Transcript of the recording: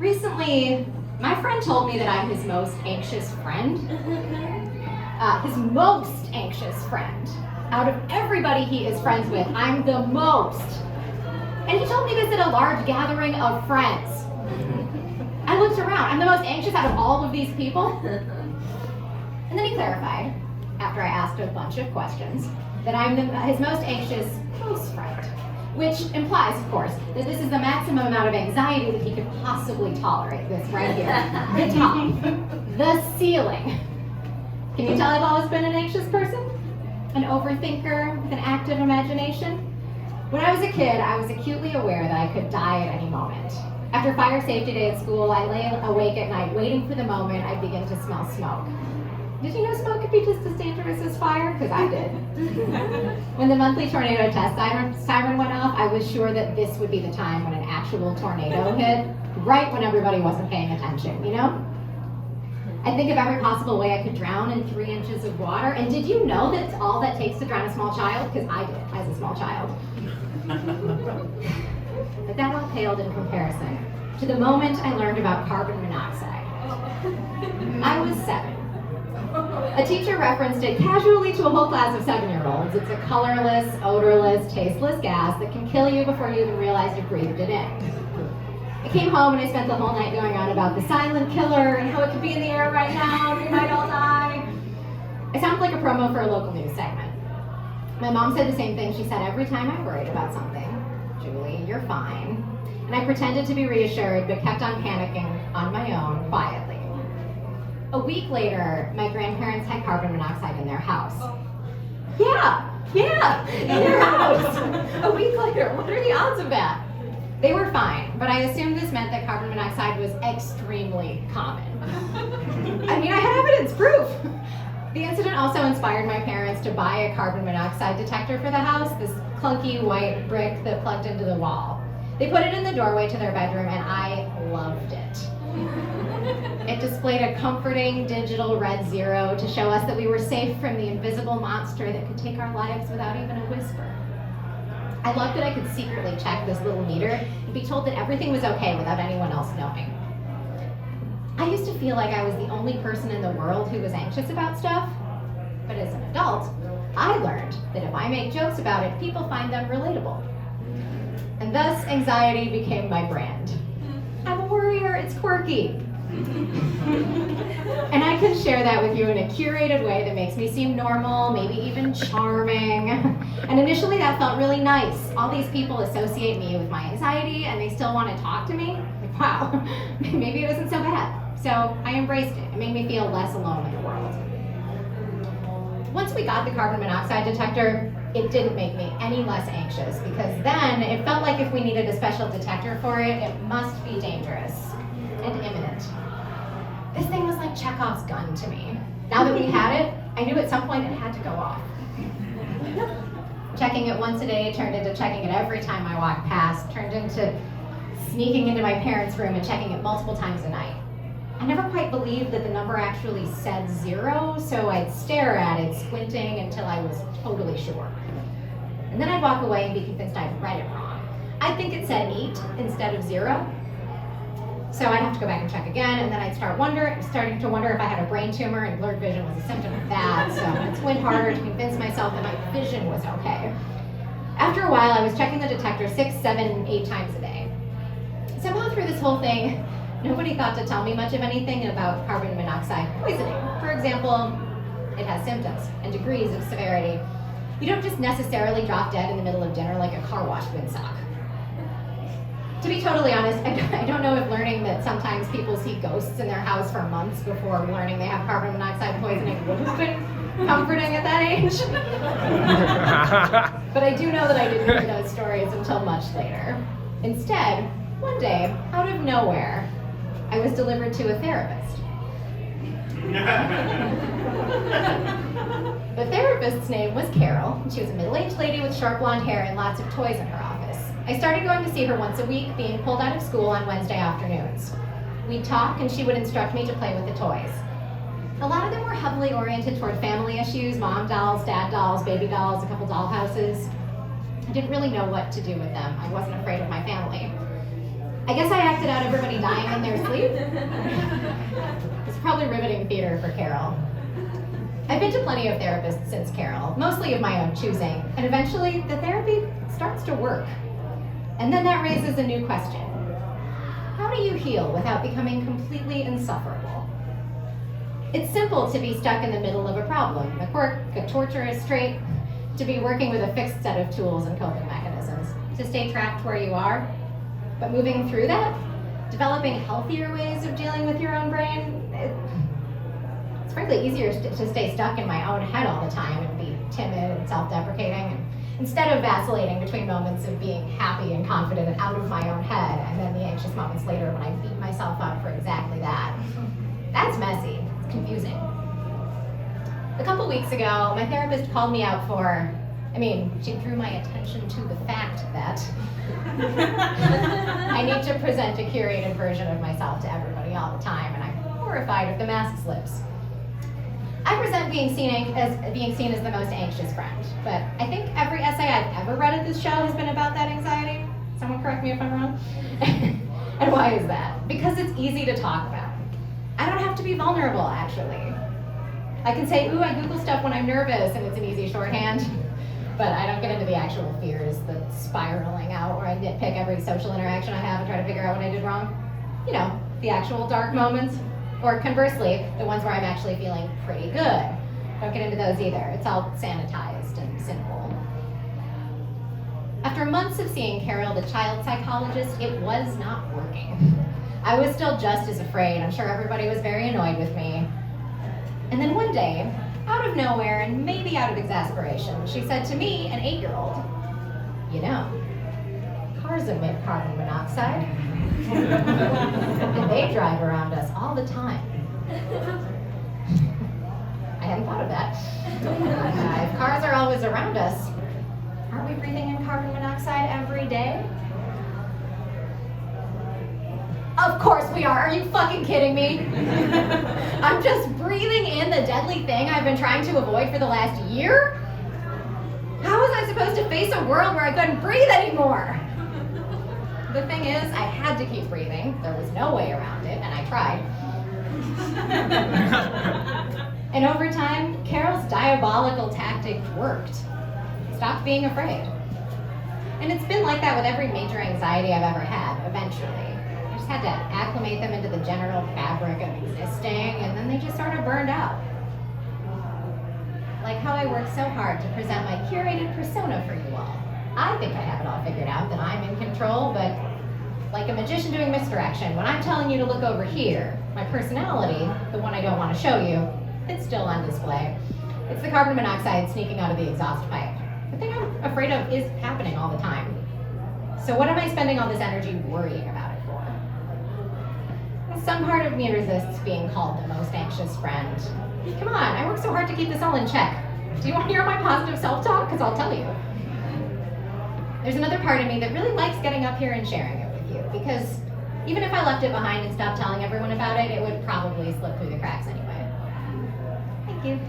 Recently, my friend told me that I'm his most anxious friend. His most anxious friend. Out of everybody he is friends with, I'm the most. And he told me this at a large gathering of friends. I looked around. I'm the most anxious out of all of these people. And then he clarified, after I asked a bunch of questions, that I'm his most anxious close friend. Which implies, of course, that this is the maximum amount of anxiety that he could possibly tolerate. This right here. The top. The ceiling. Can you tell I've always been an anxious person? An overthinker with an active imagination? When I was a kid, I was acutely aware that I could die at any moment. After fire safety day at school, I lay awake at night waiting for the moment I'd begin to smell smoke. Did you know smoke could be just as dangerous as fire? Because I did. When the monthly tornado test siren went off, I was sure that this would be the time when an actual tornado hit, right when everybody wasn't paying attention, you know? I think of every possible way I could drown in 3 inches of water. And did you know that's all that takes to drown a small child? Because I did, as a small child. But that all paled in comparison to the moment I learned about carbon monoxide. I was 7. A teacher referenced it casually to a whole class of 7-year-olds. It's a colorless, odorless, tasteless gas that can kill you before you even realize you breathed it in. I came home and I spent the whole night going on about the silent killer and how it could be in the air right now and we might all die. I sounded like a promo for a local news segment. My mom said the same thing. She said every time I worried about something, Julie, you're fine. And I pretended to be reassured but kept on panicking on my own quietly. A week later, my grandparents had carbon monoxide in their house. Yeah, in their house. A week later, what are the odds of that? They were fine, but I assumed this meant that carbon monoxide was extremely common. I mean, I had evidence, proof. The incident also inspired my parents to buy a carbon monoxide detector for the house, this clunky white brick that plugged into the wall. They put it in the doorway to their bedroom and I loved it. It displayed a comforting digital red 0 to show us that we were safe from the invisible monster that could take our lives without even a whisper. I loved that I could secretly check this little meter and be told that everything was okay without anyone else knowing. I used to feel like I was the only person in the world who was anxious about stuff, but as an adult, I learned that if I make jokes about it, people find them relatable. And thus, anxiety became my brand. I'm a worrier, it's quirky. And I can share that with you in a curated way that makes me seem normal, maybe even charming. And initially that felt really nice. All these people associate me with my anxiety and they still want to talk to me. Like, wow, maybe it isn't so bad. So I embraced it. It made me feel less alone in the world. Once we got the carbon monoxide detector, it didn't make me any less anxious because then it felt like if we needed a special detector for it, it must be dangerous and imminent. This thing was like Chekhov's gun to me. Now that we had it, I knew at some point it had to go off. Checking it once a day turned into checking it every time I walked past, turned into sneaking into my parents' room and checking it multiple times a night. I never quite believed that the number actually said 0, so I'd stare at it, squinting until I was totally sure. And then I'd walk away and be convinced I'd read it wrong. I'd think it said 8 instead of 0. So I'd have to go back and check again, and then I'd starting to wonder if I had a brain tumor, and blurred vision was a symptom of that, so I'd squint harder to convince myself that my vision was okay. After a while, I was checking the detector 6, 7, 8 times a day. Somehow through this whole thing, nobody thought to tell me much of anything about carbon monoxide poisoning. For example, it has symptoms and degrees of severity. You don't just necessarily drop dead in the middle of dinner like a car wash windsock. To be totally honest, I don't know if learning that sometimes people see ghosts in their house for months before learning they have carbon monoxide poisoning would have been comforting at that age. But I do know that I didn't hear those stories until much later. Instead, one day, out of nowhere, I was delivered to a therapist. The therapist's name was Carol. She was a middle-aged lady with short blonde hair and lots of toys in her office. I started going to see her once a week, being pulled out of school on Wednesday afternoons. We'd talk and she would instruct me to play with the toys. A lot of them were heavily oriented toward family issues, mom dolls, dad dolls, baby dolls, a couple dollhouses. I didn't really know what to do with them. I wasn't afraid of my family. I guess I acted out everybody dying in their sleep. It's probably riveting theater for Carol. I've been to plenty of therapists since Carol, mostly of my own choosing, and eventually the therapy starts to work. And then that raises a new question. How do you heal without becoming completely insufferable? It's simple to be stuck in the middle of a problem, a quirk, a torturous trait, to be working with a fixed set of tools and coping mechanisms, to stay trapped where you are. But moving through that, developing healthier ways of dealing with your own brain, it's frankly easier to stay stuck in my own head all the time and be timid and self-deprecating, instead of vacillating between moments of being happy and confident and out of my own head, and then the anxious moments later when I beat myself up for exactly that. That's messy. It's confusing. A couple weeks ago, my therapist called me out she drew my attention to the fact that I need to present a curated version of myself to everybody all the time, and I'm horrified if the mask slips. I present being seen as the most anxious friend, but I think every essay I've ever read at this show has been about that anxiety. Someone correct me if I'm wrong. And why is that? Because it's easy to talk about. I don't have to be vulnerable, actually. I can say, ooh, I Google stuff when I'm nervous, and it's an easy shorthand. But I don't get into the actual fears, the spiraling out where I nitpick every social interaction I have and try to figure out what I did wrong. You know, the actual dark moments. Or conversely, the ones where I'm actually feeling pretty good. Don't get into those either. It's all sanitized and simple. After months of seeing Carol, the child psychologist, it was not working. I was still just as afraid. I'm sure everybody was very annoyed with me. And then one day, out of nowhere and maybe out of exasperation, she said to me, an 8-year-old, you know, cars emit carbon monoxide. And they drive around us all the time. I hadn't thought of that. If cars are always around us, aren't we breathing in carbon monoxide every day? Of course we are. Are you fucking kidding me? I'm just breathing in the deadly thing I've been trying to avoid for the last year? How was I supposed to face a world where I couldn't breathe anymore? The thing is, I had to keep breathing. There was no way around it, and I tried. And over time, Carol's diabolical tactic worked. Stop being afraid. And it's been like that with every major anxiety I've ever had, eventually. I just had to acclimate them into the general fabric of existing, and then they just sort of burned out. Like how I worked so hard to present my curated persona for you all. I think I have it all figured out, that I'm in control, but like a magician doing misdirection, when I'm telling you to look over here, my personality, the one I don't want to show you, it's still on display. It's the carbon monoxide sneaking out of the exhaust pipe. The thing I'm afraid of is happening all the time. So what am I spending all this energy worrying about it for? Some part of me resists being called the most anxious friend. Come on, I work so hard to keep this all in check. Do you want to hear my positive self-talk? Because I'll tell you. There's another part of me that really likes getting up here and sharing it with you, because even if I left it behind and stopped telling everyone about it, it would probably slip through the cracks anyway. Thank you.